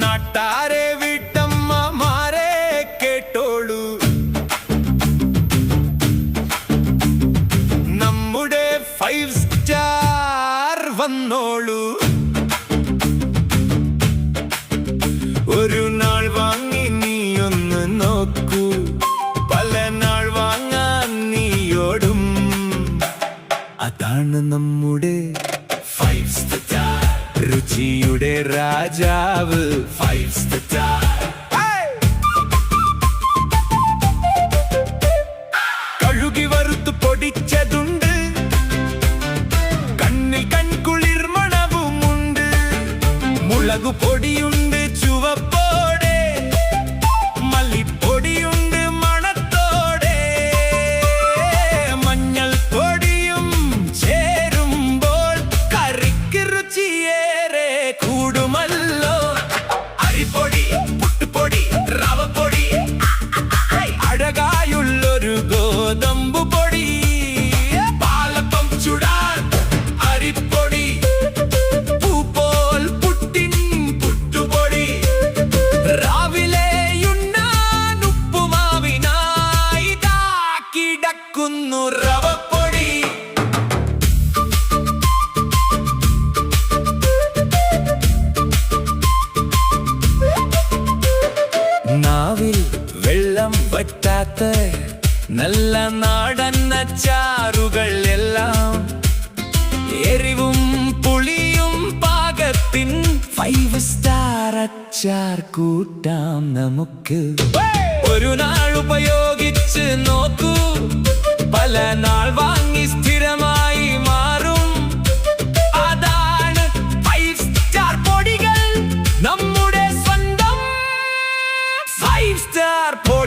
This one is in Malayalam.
നാട്ടാരെ വീട്ടമ്മമാരെ കേട്ടോളൂ, നമ്മുടെ 5 സ്റ്റാർ വന്നോളൂ. ഒരു നാൾ വാങ്ങി നീ ഒന്ന് നോക്കൂ, പല നാൾ വാങ്ങാൻ നീയോടും. അതാണ് നമ്മുടെ 5 സ്റ്റാർ രുചിയുടെ രാജാവ്. 5 സ്റ്റാർ കഴുകി വറുത്തു പൊടിച്ചതുണ്ട്, കണ്ണിൽ കൺകുളിർ മണവുമുണ്ട്. മുളകു പൊടിയുണ്ട് ചുവപ്പോടെ, മല്ലിപ്പൊടിയുണ്ട് മണത്തോടെ. മഞ്ഞൾ പൊടിയും ചേരുമ്പോൾ കറിക്ക് രുചിയേറെ കൂടുമല്ലോ. അരിപ്പൊടി, പുട്ടുപൊടി, റവപ്പൊടി, അഴകായുള്ളൊരു ഗോതമ്പു പൊടി. പാലപ്പം ചുടാൻ അരിപ്പൊടി, പൂപോൽ പുട്ടിൻ പുട്ടുപൊടി. രാവിലെയുണ്ണാൻ ഉപ്പുമാവിനായി ദാ കിടക്കുന്നു റവപ്പൊടി. നാവിൽ വെള്ളം വറ്റാത്ത നല്ല നാടൻ അച്ചാറുകൾ എല്ലാം, എരിവും പുളിയും പാകത്തിൻ 5 സ്റ്റാർ അച്ചാർ കൂട്ടാം നമുക്ക്. ഒരു നാൾ ഉപയോഗിച്ച് നോക്കൂ, പല നാൾ വാങ്ങി സ്ഥിരമായി മാറും. അതാണ് 5 സ്റ്റാർ പൊടികൾ, നമ്മുടെ സ്വന്തം 5 സ്റ്റാർ പൊടി.